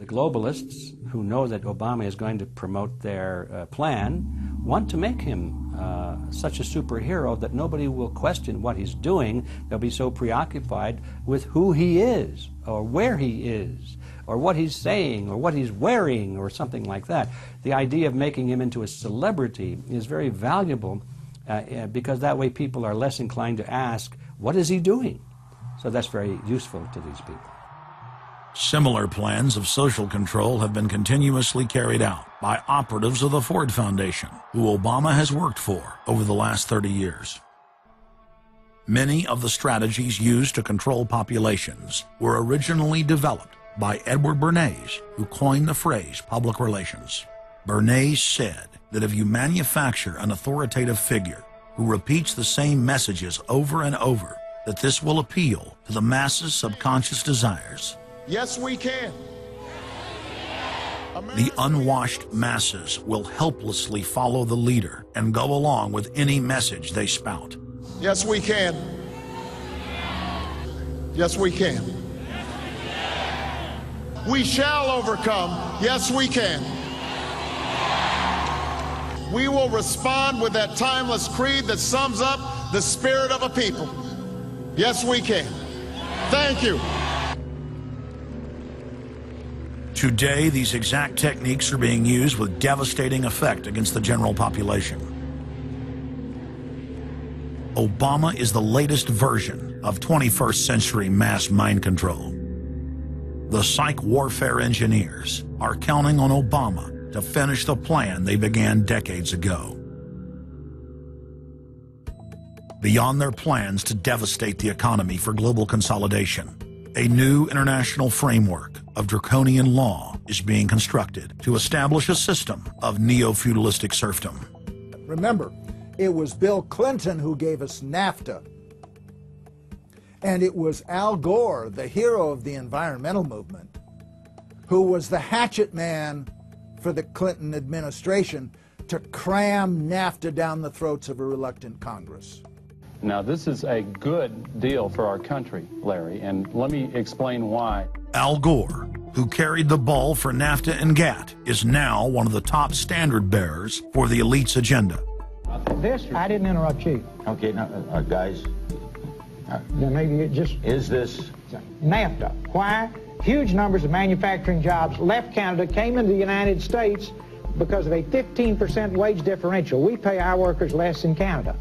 The globalists, who know that Obama is going to promote their plan, want to make him such a superhero that nobody will question what he's doing. They'll be so preoccupied with who he is, or where he is, or what he's saying, or what he's wearing, or something like that. The idea of making him into a celebrity is very valuable because that way people are less inclined to ask, what is he doing? So that's very useful to these people. Similar plans of social control have been continuously carried out by operatives of the Ford Foundation, who Obama has worked for over the last 30 years. Many of the strategies used to control populations were originally developed by Edward Bernays, who coined the phrase public relations. Bernays said that if you manufacture an authoritative figure who repeats the same messages over and over, that this will appeal to the masses' subconscious desires. Yes, we can. The unwashed masses will helplessly follow the leader and go along with any message they spout. Yes, we can. Yes, we can. We shall overcome. Yes, we can. We will respond with that timeless creed that sums up the spirit of a people. Yes, we can. Thank you. Today, these exact techniques are being used with devastating effect against the general population. Obama is the latest version of 21st century mass mind control. The psych warfare engineers are counting on Obama to finish the plan they began decades ago. Beyond their plans to devastate the economy for global consolidation, a new international framework of draconian law is being constructed to establish a system of neo-feudalistic serfdom. Remember, it was Bill Clinton who gave us NAFTA. And it was Al Gore, the hero of the environmental movement, who was the hatchet man for the Clinton administration to cram NAFTA down the throats of a reluctant Congress. Now, this is a good deal for our country, Larry, and let me explain why. Al Gore, who carried the ball for NAFTA and GATT, is now one of the top standard bearers for the elite's agenda. I didn't interrupt you. Okay, now, guys. Then maybe it just... Is this... NAFTA. Why? Huge numbers of manufacturing jobs left Canada, came into the United States because of a 15% wage differential. We pay our workers less in Canada.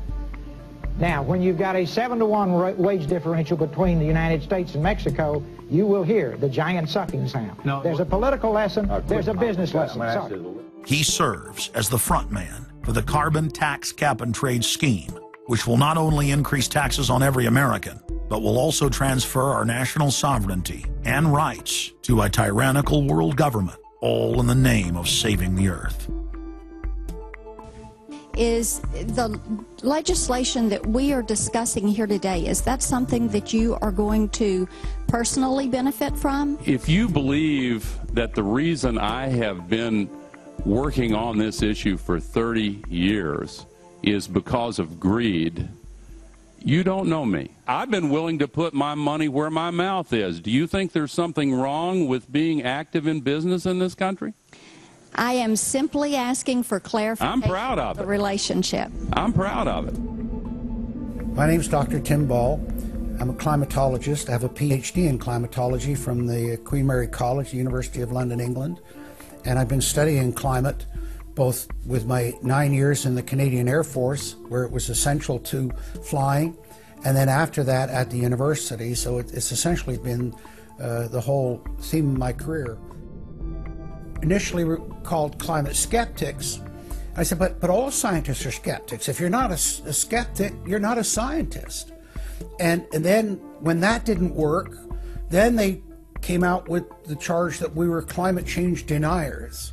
Now, when you've got a 7-to-1 wage differential between the United States and Mexico, you will hear the giant sucking sound. No, there's a political lesson, there's a business lesson. Sorry. He serves as the front man for the carbon tax cap and trade scheme, which will not only increase taxes on every American, but will also transfer our national sovereignty and rights to a tyrannical world government, all in the name of saving the earth. Is the legislation that we are discussing here today, is that something that you are going to personally benefit from? If you believe that the reason I have been working on this issue for 30 years is because of greed, you don't know me. I've been willing to put my money where my mouth is. Do you think there's something wrong with being active in business in this country? I am simply asking for clarification. I'm proud of the it. Relationship. I'm proud of it. My name is Dr. Tim Ball. I'm a climatologist. I have a PhD in climatology from the Queen Mary College, the University of London, England. And I've been studying climate both with my 9 years in the Canadian Air Force, where it was essential to flying, and then after that at the university. So it's essentially been the whole theme of my career. Initially called climate skeptics. I said, but all scientists are skeptics. If you're not a skeptic, you're not a scientist. And then when that didn't work, then they came out with the charge that we were climate change deniers.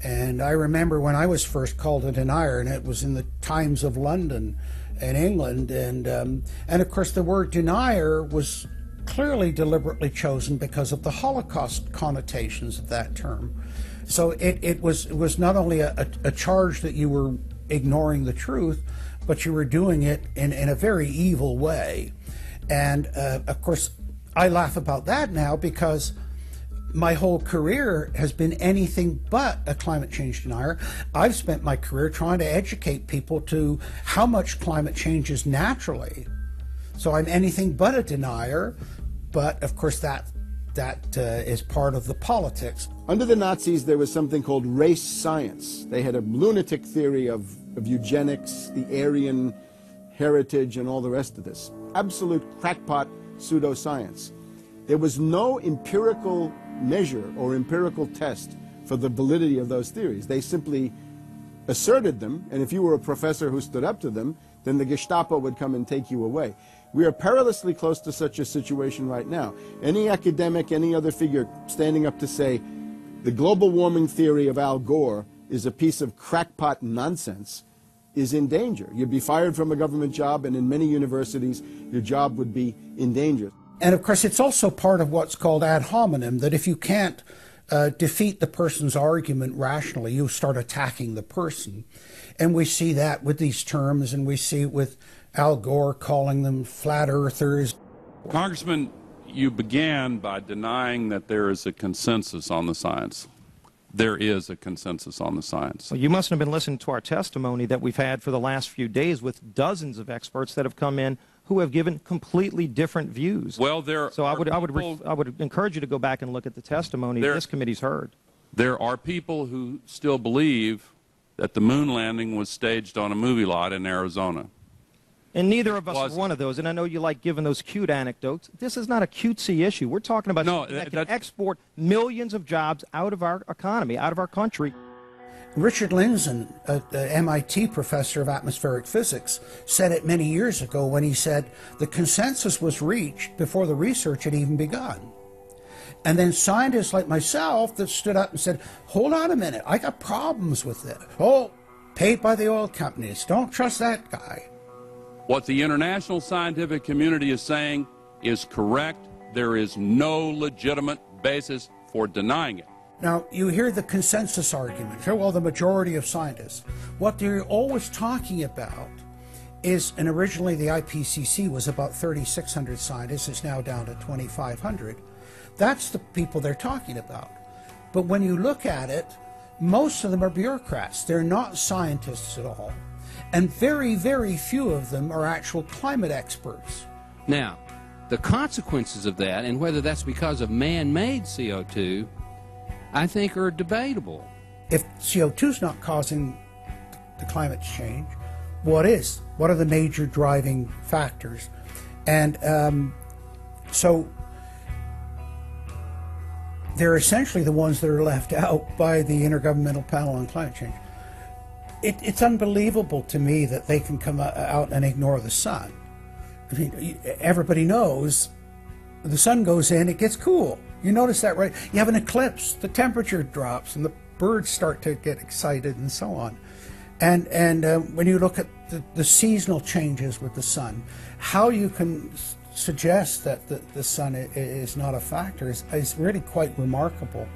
And I remember when I was first called a denier, and it was in the Times of London in England, and of course the word denier was clearly deliberately chosen because of the Holocaust connotations of that term. So it was not only a charge that you were ignoring the truth, but you were doing it in a very evil way. And of course, I laugh about that now because my whole career has been anything but a climate change denier. I've spent my career trying to educate people to how much climate change is naturally. So I'm anything but a denier, but of course that is part of the politics. Under the Nazis, there was something called race science. They had a lunatic theory of eugenics, the Aryan heritage, and all the rest of this. Absolute crackpot pseudoscience. There was no empirical measure or empirical test for the validity of those theories. They simply asserted them, and if you were a professor who stood up to them, then the Gestapo would come and take you away. We are perilously close to such a situation right now. Any academic, any other figure standing up to say the global warming theory of Al Gore is a piece of crackpot nonsense is in danger. You'd be fired from a government job, and in many universities, your job would be in danger. And of course, it's also part of what's called ad hominem, that if you can't defeat the person's argument rationally, you start attacking the person. And we see that with these terms, and we see it with Al Gore calling them flat earthers. Congressman, you began by denying that there is a consensus on the science. There is a consensus on the science. Well, you mustn't have been listening to our testimony that we've had for the last few days with dozens of experts that have come in who have given completely different views. Well, I would encourage you to go back and look at the testimony this committee's heard. There are people who still believe that the moon landing was staged on a movie lot in Arizona. And neither of us are one of those. And I know you like giving those cute anecdotes. This is not a cutesy issue. We're talking about something that can export millions of jobs out of our economy, out of our country. Richard Lindzen, an MIT professor of atmospheric physics, said it many years ago when he said the consensus was reached before the research had even begun. And then scientists like myself that stood up and said, hold on a minute, I got problems with this. Oh, paid by the oil companies, don't trust that guy. What the international scientific community is saying is correct. There is no legitimate basis for denying it. Now, you hear the consensus argument. Well, the majority of scientists. What they're always talking about is, and originally the IPCC was about 3,600 scientists, it's now down to 2,500. That's the people they're talking about. But when you look at it, most of them are bureaucrats. They're not scientists at all. And very, very few of them are actual climate experts. Now, the consequences of that, and whether that's because of man-made CO2, I think are debatable. If CO2 is not causing the climate change, what is? What are the major driving factors? And so they're essentially the ones that are left out by the Intergovernmental Panel on Climate Change. It's unbelievable to me that they can come out and ignore the sun. I mean, everybody knows the sun goes in, it gets cool. You notice that, right? You have an eclipse, the temperature drops, and the birds start to get excited and so on. And when you look at the seasonal changes with the sun, how you can suggest that the sun is not a factor is really quite remarkable.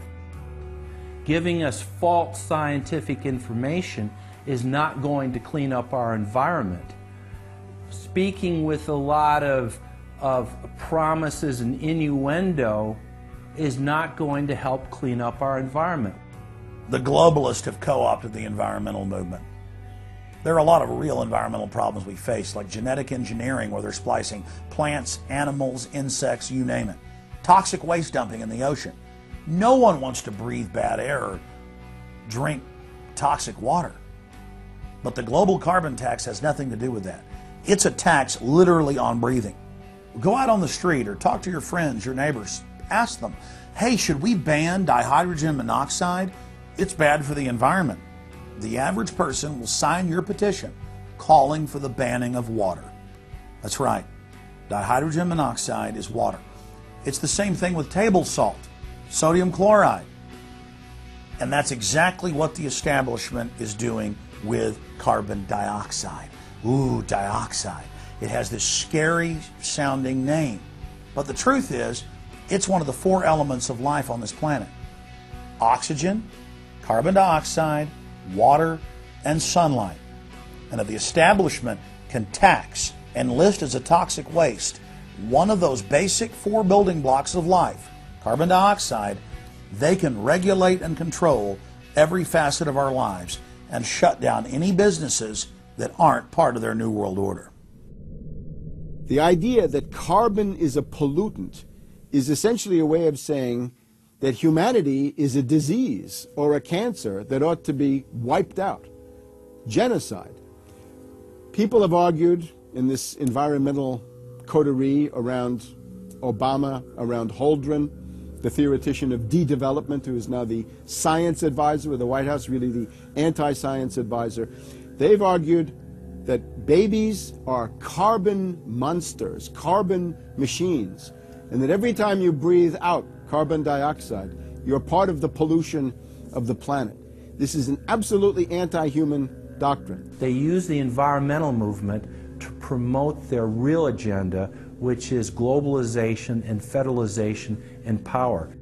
Giving us false scientific information is not going to clean up our environment. Speaking with a lot of promises and innuendo is not going to help clean up our environment. The globalists have co-opted the environmental movement. There are a lot of real environmental problems we face, like genetic engineering, where they're splicing plants, animals, insects, you name it. Toxic waste dumping in the ocean. No one wants to breathe bad air or drink toxic water. But the global carbon tax has nothing to do with that. It's a tax literally on breathing. Go out on the street or talk to your friends, your neighbors. Ask them, hey, should we ban dihydrogen monoxide? It's bad for the environment. The average person will sign your petition calling for the banning of water. That's right. Dihydrogen monoxide is water. It's the same thing with table salt, sodium chloride. And that's exactly what the establishment is doing with carbon dioxide. Ooh, dioxide. It has this scary sounding name. But the truth is, it's one of the 4 elements of life on this planet. Oxygen, carbon dioxide, water, and sunlight. And if the establishment can tax and list as a toxic waste one of those basic 4 building blocks of life, carbon dioxide, they can regulate and control every facet of our lives and shut down any businesses that aren't part of their New World Order. The idea that carbon is a pollutant is essentially a way of saying that humanity is a disease or a cancer that ought to be wiped out. Genocide. People have argued in this environmental coterie around Obama, around Holdren, the theoretician of de-development, who is now the science advisor of the White House, really the anti-science advisor. They've argued that babies are carbon monsters, carbon machines, and that every time you breathe out carbon dioxide, you're part of the pollution of the planet. This is an absolutely anti-human doctrine. They use the environmental movement to promote their real agenda, which is globalization and federalization and power.